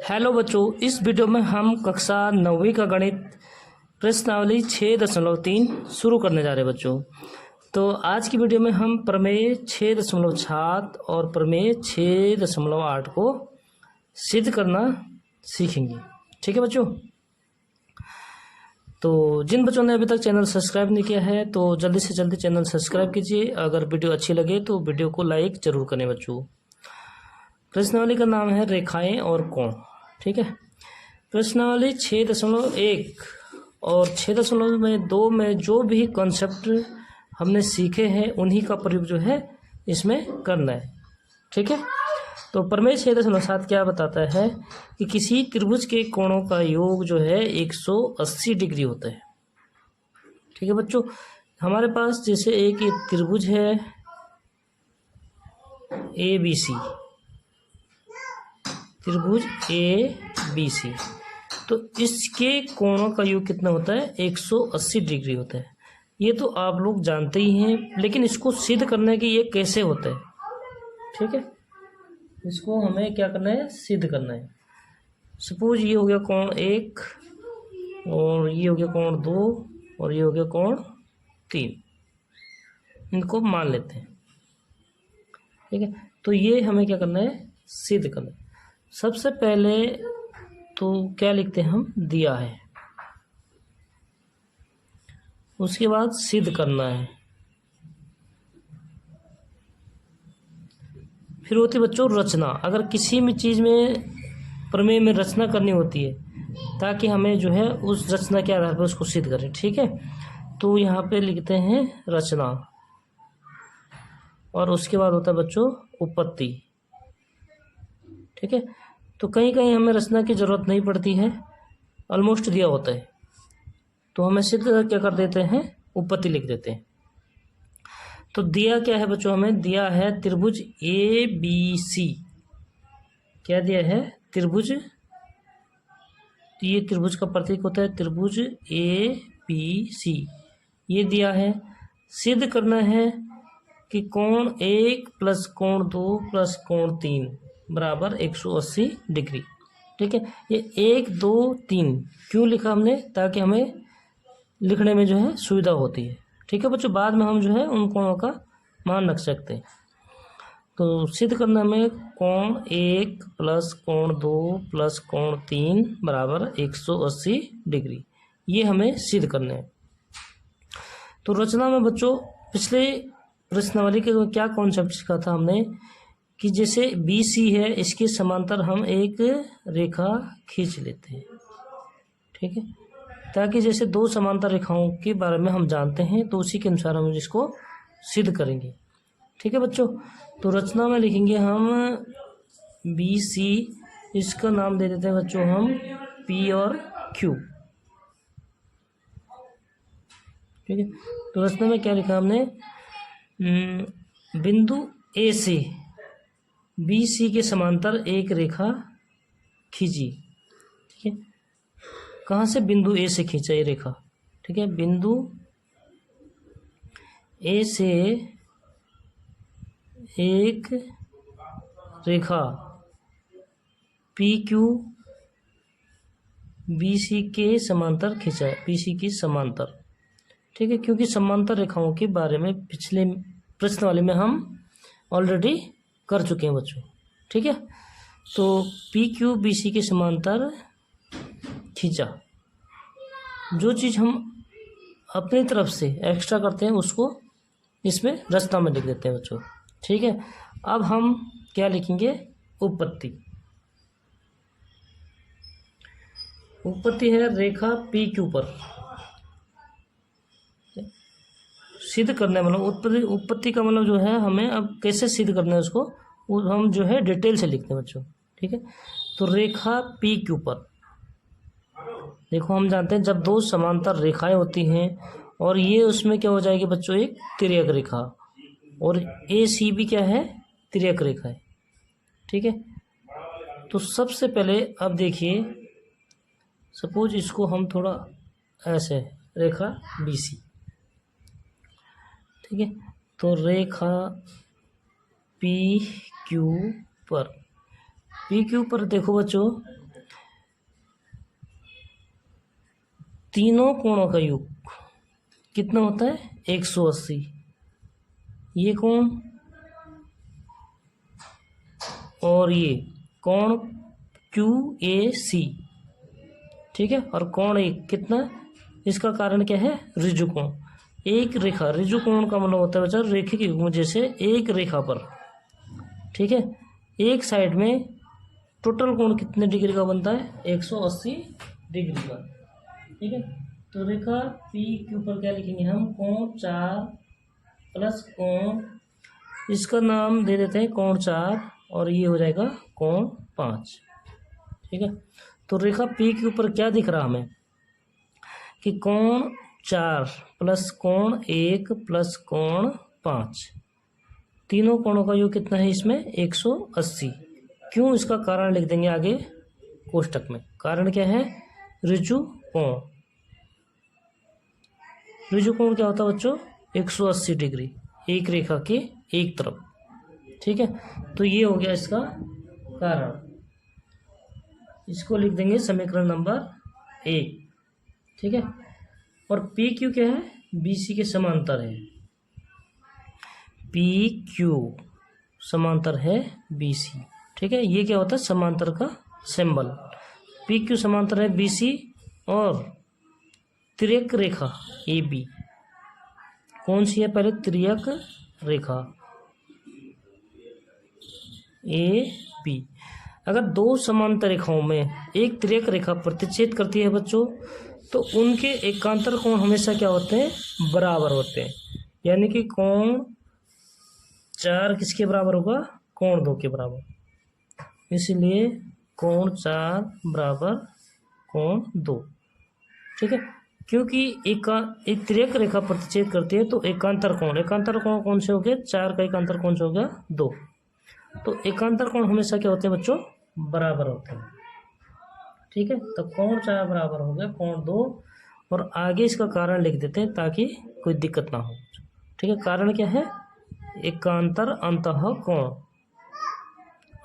Hello बच्चों, इस video में हम कक्षा 9वीं का गणित प्रश्नावली 6.3 शुरू करने जा रहे हैं बच्चों। तो आज की वीडियो में हम प्रमेय 6.7 और प्रमेय 6.8 को सिद्ध करना सीखेंगे। ठीक है बच्चों। तो जिन बच्चों ने अभी तक चैनल सब्सक्राइब नहीं किया है तो जल्दी से जल्दी चैनल सब्सक्राइब कीजिए। अगर वीडियो अच्छी लगे तो वीडियो को लाइक जरूर करें बच्चों। प्रश्नावली का नाम है रेखाएं और कोण। ठीक है। प्रश्नावली 6.1 और 6.2 में जो भी कॉन्सेप्ट हमने सीखे हैं उन्हीं का प्रयोग जो है इसमें करना है। ठीक है। तो प्रमेय 6.7 क्या बताता है कि किसी त्रिभुज के कोणों का योग जो है 180 डिग्री होता है। ठीक है बच्चों। हमारे पास जैसे एक ये त्रिभुज है ABC, त्रिभुज ABC, तो इसके कोणों का योग कितना होता है 180 डिग्री होता है। ये तो आप लोग जानते ही हैं, लेकिन इसको सिद्ध करने की ये कैसे होता है। ठीक है। इसको हमें क्या करना है, सिद्ध करना है। सपोज ये हो गया कोण 1 और ये हो गया कोण 2 और ये हो गया कोण 3, इनको मान लेते हैं। ठीक है। तो ये हमें क्या करना है, सिद्ध करना है। सबसे पहले तो क्या लिखते हैं हम, दिया है, उसके बाद सिद्ध करना है, फिर होती है बच्चों रचना। अगर किसी भी चीज़ में प्रमेय में रचना करनी होती है ताकि हमें जो है उस रचना के आधार पर उसको सिद्ध करें। ठीक है। तो यहाँ पे लिखते हैं रचना और उसके बाद होता है बच्चों उपपत्ति। ठीक है। तो कहीं कहीं हमें रचना की ज़रूरत नहीं पड़ती है, ऑलमोस्ट दिया होता है, तो हमें सिद्ध क्या कर देते हैं, उपपत्ति लिख देते हैं। तो दिया क्या है बच्चों, हमें दिया है त्रिभुज ABC। क्या दिया है, त्रिभुज। तो ये त्रिभुज का प्रतीक होता है त्रिभुज ABC, ये दिया है। सिद्ध करना है कि कोण 1 प्लस कोण 2 प्लस कोण 3 बराबर 180 डिग्री। ठीक है। ये 1 2 3 क्यों लिखा हमने, ताकि हमें लिखने में जो है सुविधा होती है। ठीक है बच्चों। बाद में हम जो है उन कोणों का मान रख सकते हैं। तो सिद्ध करना में कोण 1 प्लस कोण 2 प्लस कोण 3 बराबर 180 डिग्री, ये हमें सिद्ध करना है। तो रचना में बच्चों पिछले प्रश्नावली के क्या कॉन्सेप्ट सीखा था हमने कि जैसे BC है, इसके समांतर हम एक रेखा खींच लेते हैं। ठीक है। ताकि जैसे दो समांतर रेखाओं के बारे में हम जानते हैं तो उसी के अनुसार हम इसको सिद्ध करेंगे। ठीक है बच्चों। तो रचना में लिखेंगे हम BC, इसका नाम दे देते हैं बच्चों हम P और Q। ठीक है। तो रचना में क्या लिखा हमने, बिंदु A से BC के समांतर एक रेखा खींची। ठीक है। कहाँ से, बिंदु A से खींचा ये रेखा। ठीक है। बिंदु A से एक रेखा PQ BC के समांतर खींचा है, BC की समांतर। ठीक है। क्योंकि समांतर रेखाओं के बारे में पिछले प्रश्नावली में हम ऑलरेडी कर चुके हैं बच्चों। ठीक है। तो PQ BC के समांतर खींचा। जो चीज़ हम अपनी तरफ से एक्स्ट्रा करते हैं उसको इसमें रचना में लिख देते हैं बच्चों। ठीक है। अब हम क्या लिखेंगे, उपपत्ति। उपपत्ति है रेखा PQ पर सिद्ध करने, मतलब उपपत्ति का मतलब जो है हमें अब कैसे सिद्ध करना है उसको हम जो है डिटेल से लिखते हैं बच्चों। ठीक है। तो रेखा PQ पर देखो, हम जानते हैं जब दो समांतर रेखाएं होती हैं और ये उसमें क्या हो जाएगी बच्चों, एक तिर्यक रेखा, और ACB क्या है, तिर्यक रेखा है। ठीक है। तो सबसे पहले अब देखिए, सपोज इसको हम थोड़ा ऐसे, रेखा BC। ठीक है। तो रेखा PQ पर देखो बच्चों, तीनों कोणों का योग कितना होता है 180। ये कोण और ये कोण QAC, ठीक है। और कोण एक कितना, इसका कारण क्या है ऋजु कोण। एक रेखा, ऋजु कोण का मतलब होता है बच्चा रेखे की वजह से एक रेखा पर, ठीक है, एक साइड में टोटल कोण कितने डिग्री का बनता है 180 डिग्री का, ठीक है। तो रेखा PQ पर क्या लिखेंगे हम, कोण 4 प्लस कोण, इसका नाम दे देते हैं कोण 4 और ये हो जाएगा कोण 5, ठीक है। तो रेखा PQ पर क्या दिख रहा हमें कि कोण 4 प्लस कोण 1 प्लस कोण 5, तीनों कोणों का योग कितना है इसमें 180। क्यों, इसका कारण लिख देंगे आगे कोष्टक में। कारण क्या है ऋजु कोण। ऋजु कोण क्या होता है बच्चों 180 डिग्री एक रेखा के एक तरफ, ठीक है। तो ये हो गया इसका कारण, इसको लिख देंगे समीकरण नंबर 1, ठीक है। और PQ क्या है BC के समांतर है, PQ समांतर है BC, ठीक है। ये क्या होता है समांतर का सिंबल। PQ समांतर है BC और तिर्यक रेखा AB कौन सी है, पहले तिर्यक रेखा AB। अगर दो समांतर रेखाओं में एक तिर्यक रेखा प्रतिच्छेद करती है बच्चों, तो उनके एकांतर कोण हमेशा क्या होते हैं बराबर होते हैं। यानी कि कोण 4 किसके बराबर होगा, कोण 2 के बराबर। इसलिए कोण 4 बराबर कोण 2, ठीक है। क्योंकि एक तिर्यक रेखा प्रतिच्छेद करती है तो एकांतर कोण कौन से हो गए, 4 का एकांतर कोण से हो गया 2। तो एकांतर कोण हमेशा क्या होते हैं बच्चों बराबर होते हैं, ठीक है। तो कोण 4 बराबर हो गया कोण 2 और आगे इसका कारण लिख देते हैं ताकि कोई दिक्कत ना हो, ठीक है। कारण क्या है एकांतर अंतः कोण,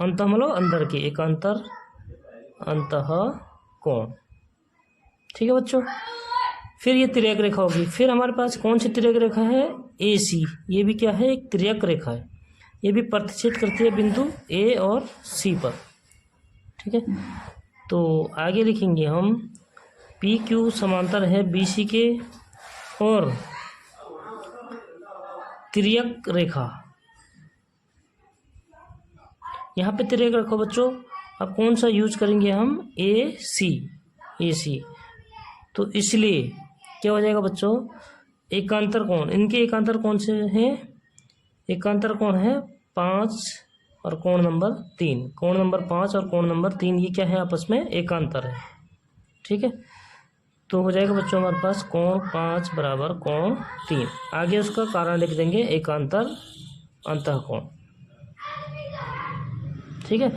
अंतः मतलब अंदर की, एकांतर अंतः कोण, ठीक है बच्चों। फिर ये तिर्यक रेखा होगी, फिर हमारे पास कौन सी तिर्यक रेखा है AC। ये भी क्या है एक तिर्यक रेखा है, ये भी प्रतिच्छेद करती है बिंदु A और C पर, ठीक है। तो आगे लिखेंगे हम PQ समांतर है BC के और तिर्यक रेखा, यहाँ पे तिर्यक रेखा बच्चों अब कौन सा यूज करेंगे हम AC। तो इसलिए क्या हो जाएगा बच्चों एकांतर कोण, इनके एकांतर कौन से हैं, एकांतर कोण है 5 और कोण नंबर 3, कोण नंबर 5 और कोण नंबर 3 ये क्या है आपस में एकांतर है, ठीक है। तो हो जाएगा बच्चों हमारे पास कोण 5 बराबर कोण 3, आगे उसका कारण लिख देंगे एकांतर अंतः कोण, ठीक है।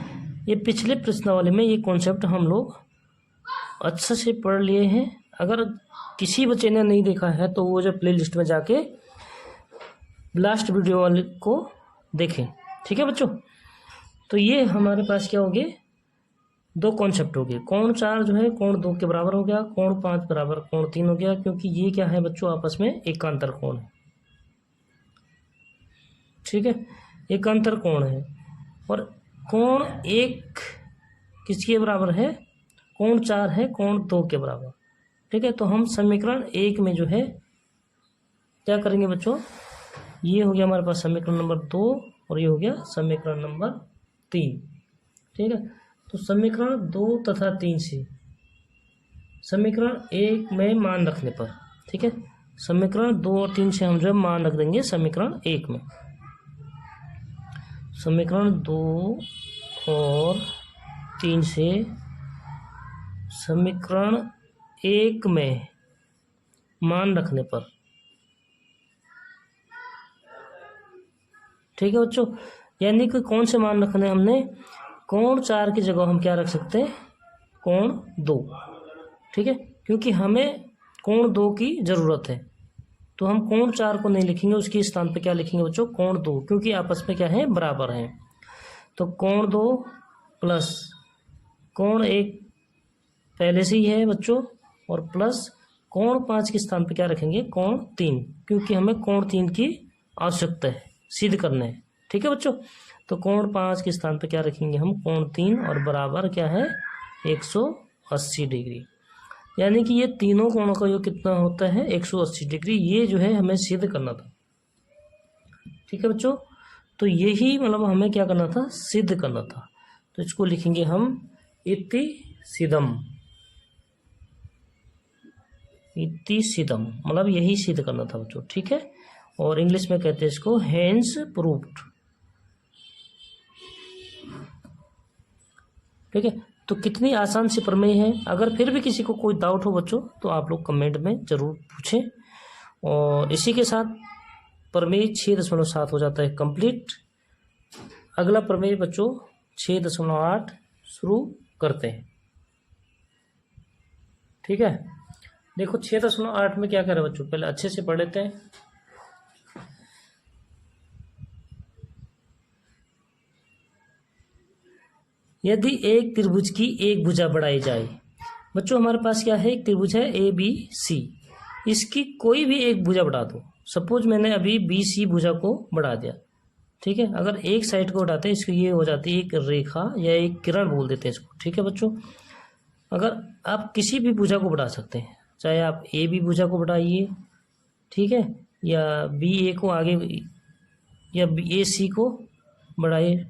ये पिछले प्रश्नावली में ये कॉन्सेप्ट हम लोग अच्छे से पढ़ लिए हैं। अगर किसी बच्चे ने नहीं देखा है तो वो जो प्ले लिस्ट में जाके लास्ट वीडियो वाले को देखें, ठीक है बच्चों। तो ये हमारे पास क्या हो गए दो कॉन्सेप्ट हो गए, कोण 4 जो है कोण 2 के बराबर हो गया, कोण 5 बराबर कोण 3 हो गया, क्योंकि ये क्या है बच्चों आपस में एकांतर कोण है, ठीक है, एकांतर कोण है। और कोण 1 किसके बराबर है, कोण 4 है कोण 2 के बराबर, ठीक है। तो हम समीकरण 1 में जो है क्या करेंगे बच्चों, ये हो गया हमारे पास समीकरण नंबर 2 और ये हो गया समीकरण नंबर 3, ठीक है। तो समीकरण 2 तथा 3 से समीकरण 1 में मान रखने पर, ठीक है, समीकरण 2 और 3 से हम जो है मान रख देंगे समीकरण 1 में। समीकरण 2 और 3 से समीकरण 1 में मान रखने पर, ठीक है बच्चों। यानी कि कौन से मान रखने हमने, कोण 4 की जगह हम क्या रख सकते हैं कोण 2, ठीक है, क्योंकि हमें कोण 2 की ज़रूरत है। तो हम कोण 4 को नहीं लिखेंगे, उसके स्थान पे क्या लिखेंगे बच्चों कोण 2, क्योंकि आपस में क्या है बराबर हैं। तो कोण 2 प्लस कोण 1 पहले से ही है बच्चों और प्लस कोण 5 के स्थान पे क्या रखेंगे, कोण 3, क्योंकि हमें कोण 3 की आवश्यकता है, सिद्ध करना है। ठीक है बच्चों, तो कोण 5 के स्थान पे क्या रखेंगे हम, कोण 3, और बराबर क्या है 180 डिग्री। यानी कि ये तीनों कोणों का योग कितना होता है 180 डिग्री। ये जो है हमें सिद्ध करना था। ठीक है बच्चों, तो यही मतलब हमें क्या करना था, सिद्ध करना था। तो इसको लिखेंगे हम इति सिद्धम। इति सिद्धम मतलब यही सिद्ध करना था बच्चों। ठीक है, और इंग्लिश में कहते हैं इसको हेंस प्रूव्ड। ठीक है, तो कितनी आसान सी प्रमेय है। अगर फिर भी किसी को कोई डाउट हो बच्चों तो आप लोग कमेंट में ज़रूर पूछें। और इसी के साथ प्रमेय 6.7 हो जाता है कंप्लीट। अगला प्रमेय बच्चों 6.8 शुरू करते हैं। ठीक है, देखो 6.8 में क्या करें बच्चों, पहले अच्छे से पढ़ लेते हैं। यदि एक त्रिभुज की एक भुजा बढ़ाई जाए, बच्चों हमारे पास क्या है, एक त्रिभुज है ABC, इसकी कोई भी एक भुजा बढ़ा दो। सपोज मैंने अभी BC भुजा को बढ़ा दिया। ठीक है, अगर एक साइड को बढ़ाते हैं इसको, ये हो जाती है एक रेखा या एक किरण बोल देते हैं इसको। ठीक है बच्चों, अगर आप किसी भी भुजा को बढ़ा सकते हैं, चाहे आप AB भुजा को बढ़ाइए, ठीक है, या BA को आगे, या AC को बढ़ाइए।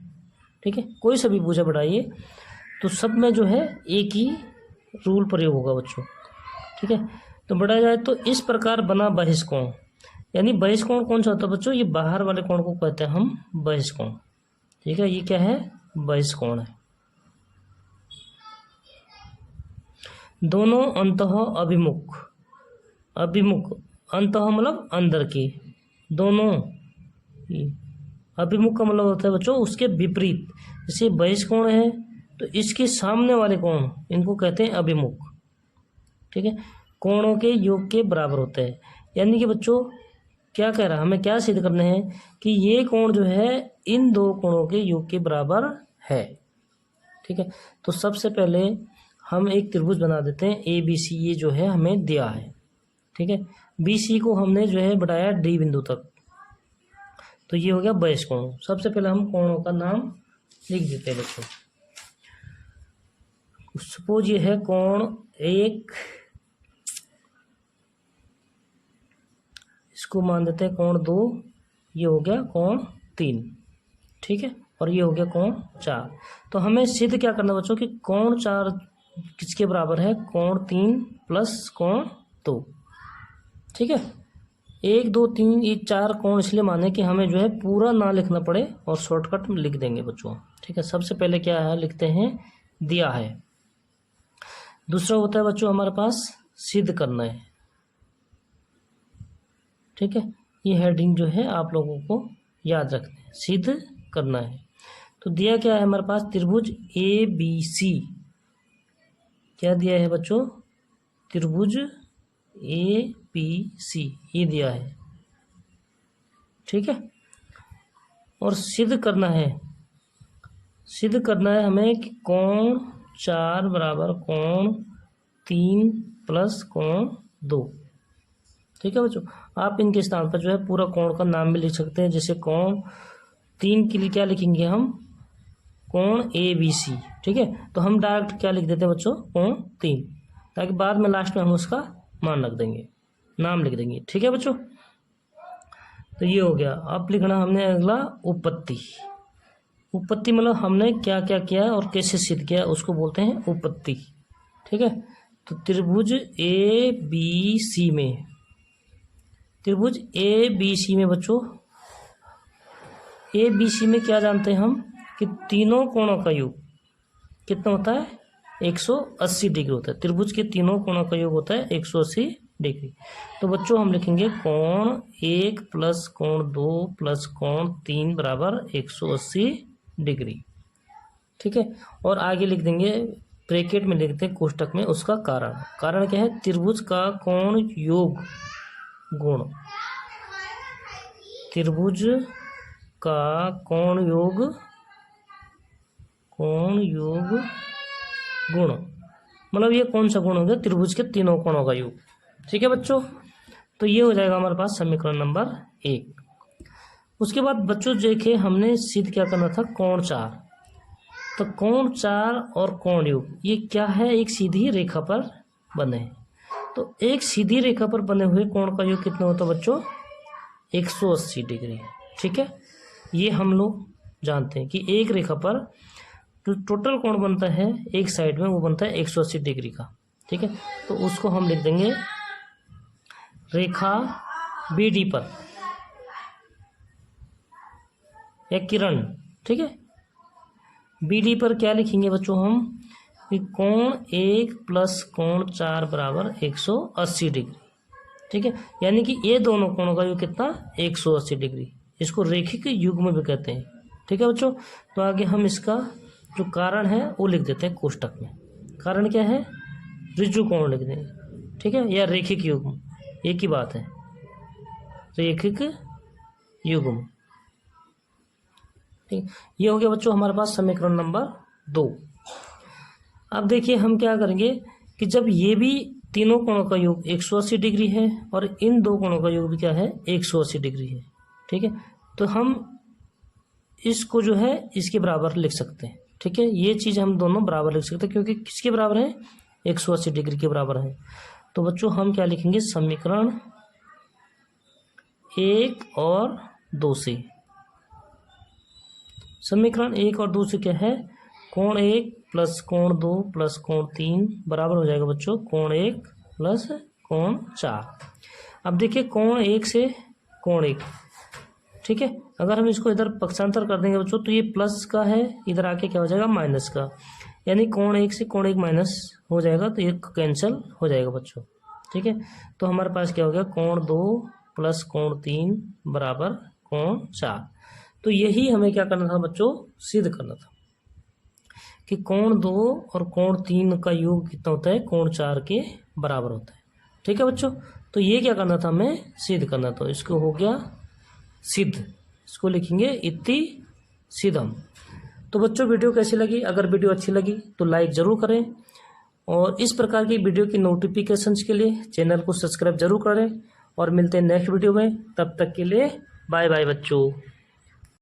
ठीक है, कोई सा भी भुजा बढ़ाइए तो सब में जो है एक ही रूल प्रयोग होगा बच्चों। ठीक है, तो बढ़ाया जाए तो इस प्रकार बना बहिष्कोण। यानी बहिष्कोण कौन सा होता है बच्चों, ये बाहर वाले कोण को कहते हैं हम बहिष्कोण। ठीक है, ये क्या है, बहिष्कोण है। दोनों अंतः अभिमुख, अभिमुख अंतः मतलब अंदर की, दोनों अभिमुख का मतलब होता है बच्चों उसके विपरीत। जैसे बहिष्कोण है तो इसके सामने वाले कोण, इनको कहते हैं अभिमुख। ठीक है, कोणों के योग के बराबर होते हैं। यानी कि बच्चों क्या कह रहा है, हमें क्या सिद्ध करना है कि ये कोण जो है इन दो कोणों के योग के बराबर है। ठीक है, तो सबसे पहले हम एक त्रिभुज बना देते हैं ABC, ये जो है हमें दिया है। ठीक है, BC को हमने जो है बढ़ाया D बिंदु तक, तो ये हो गया बहिष्कोण। सबसे पहले हम कोणों का नाम लिख देते हैं बच्चों। सपोज ये है कोण 1, इसको मान देते हैं कोण 2, ये हो गया कोण 3। ठीक है, और ये हो गया कोण 4। तो हमें सिद्ध क्या करना बच्चों कि कोण 4 किसके बराबर है, कोण 3 प्लस कोण 2। ठीक है, 1 2 3 ये 4 कोण इसलिए माने कि हमें जो है पूरा ना लिखना पड़े और शॉर्टकट में लिख देंगे बच्चों। ठीक है, सबसे पहले क्या है लिखते हैं, दिया है। दूसरा होता है बच्चों हमारे पास सिद्ध करना है। ठीक है, ये हेडिंग जो है आप लोगों को याद रखना है, सिद्ध करना है। तो दिया क्या है हमारे पास, त्रिभुज ABC। क्या दिया है बच्चों, त्रिभुज ABC ये दिया है। ठीक है, और सिद्ध करना है, सिद्ध करना है हमें कि कोण 4 बराबर कोण 3 प्लस कोण 2। ठीक है बच्चों, आप इनके स्थान पर जो है पूरा कोण का नाम भी लिख सकते हैं। जैसे कोण 3 के लिए क्या लिखेंगे हम, कोण ABC। ठीक है, तो हम डायरेक्ट क्या लिख देते हैं बच्चों, कोण 3, ताकि बाद में लास्ट में हम उसका मान रख देंगे, नाम लिख देंगे। ठीक है बच्चों, तो ये हो गया। अब लिखना हमने अगला उपपत्ति। उपपत्ति मतलब हमने क्या क्या किया और कैसे सिद्ध किया उसको बोलते हैं उपपत्ति। ठीक है, तो त्रिभुज ABC में, त्रिभुज ABC में बच्चों, ABC में क्या जानते हैं हम कि तीनों कोणों का योग कितना होता है, 180 डिग्री होता है। त्रिभुज के तीनों कोणों का योग होता है 180 डिग्री। तो बच्चों हम लिखेंगे कोण 1 प्लस कोण 2 प्लस कोण 3 बराबर 180 डिग्री। ठीक है, और आगे लिख देंगे, ब्रैकेट में लिखते हैं कोष्टक में उसका कारण। कारण क्या है, त्रिभुज का कोण योग गुण, त्रिभुज का कोण योग गुण, मतलब ये कौन सा गुण हो गया, त्रिभुज के तीनों कोणों का योग। ठीक है बच्चों, तो ये हो जाएगा हमारे पास समीकरण नंबर 1। उसके बाद बच्चों देखिए हमने सिद्ध क्या करना था, कोण 4। तो कोण 4 और कोण योग ये क्या है, एक सीधी रेखा पर बने हैं। तो एक सीधी रेखा पर बने हुए कोण का योग कितना होता है बच्चों, 180 डिग्री। ठीक है, ये हम लोग जानते हैं कि एक रेखा पर जो टोटल कोण बनता है एक साइड में वो बनता है 180 डिग्री का। ठीक है, तो उसको हम लिख देंगे रेखा BD पर या किरण। ठीक है, BD पर क्या लिखेंगे बच्चों हम, कि कोण 1 प्लस कोण 4 बराबर 180 डिग्री। ठीक है, यानी कि ये दोनों कोणों का योग कितना, 180 डिग्री। इसको रेखिक युग्म भी कहते हैं। ठीक है बच्चों, तो आगे हम इसका जो कारण है वो लिख देते हैं कोष्टक में। कारण क्या है, ऋजु कोण लिख देंगे। ठीक है, या रेखिक युग्म, एक ही बात है, रेखिक युग्म। ठीक, ये हो गया बच्चों हमारे पास समीकरण नंबर 2। अब देखिए हम क्या करेंगे कि जब ये भी तीनों कोणों का योग 180 डिग्री है और इन दो कोणों का योग भी क्या है, 180 डिग्री है। ठीक है, तो हम इसको जो है इसके बराबर लिख सकते हैं। ठीक है, ये चीज़ हम दोनों बराबर लिख सकते हैं क्योंकि किसके बराबर है, 180 डिग्री के बराबर है। तो बच्चों हम क्या लिखेंगे, समीकरण 1 और 2 से, समीकरण 1 और 2 से क्या है, कोण 1 प्लस कोण 2 प्लस कोण 3 बराबर हो जाएगा बच्चों कोण 1 प्लस कोण 4। अब देखिए कोण 1 से कोण 1, ठीक है, अगर हम इसको इधर पक्षांतर कर देंगे बच्चों तो ये प्लस का है, इधर आके क्या हो जाएगा, माइनस का, यानी कोण 1 से कोण 1 माइनस हो जाएगा, तो ये कैंसिल हो जाएगा बच्चों। ठीक है, तो हमारे पास क्या हो गया, कोण 2 प्लस कोण 3 बराबर कोण 4। तो यही हमें क्या करना था बच्चों, सिद्ध करना था कि कोण 2 और कोण 3 का योग कितना होता है, कोण 4 के बराबर होता है। ठीक है बच्चों, तो ये क्या करना था, हमें सिद्ध करना था। इसको हो गया सिद्ध, इसको लिखेंगे इति सिद्धम। तो बच्चों वीडियो कैसी लगी, अगर वीडियो अच्छी लगी तो लाइक ज़रूर करें और इस प्रकार की वीडियो की नोटिफिकेशंस के लिए चैनल को सब्सक्राइब जरूर करें और मिलते हैं नेक्स्ट वीडियो में। तब तक के लिए बाय बाय बच्चों।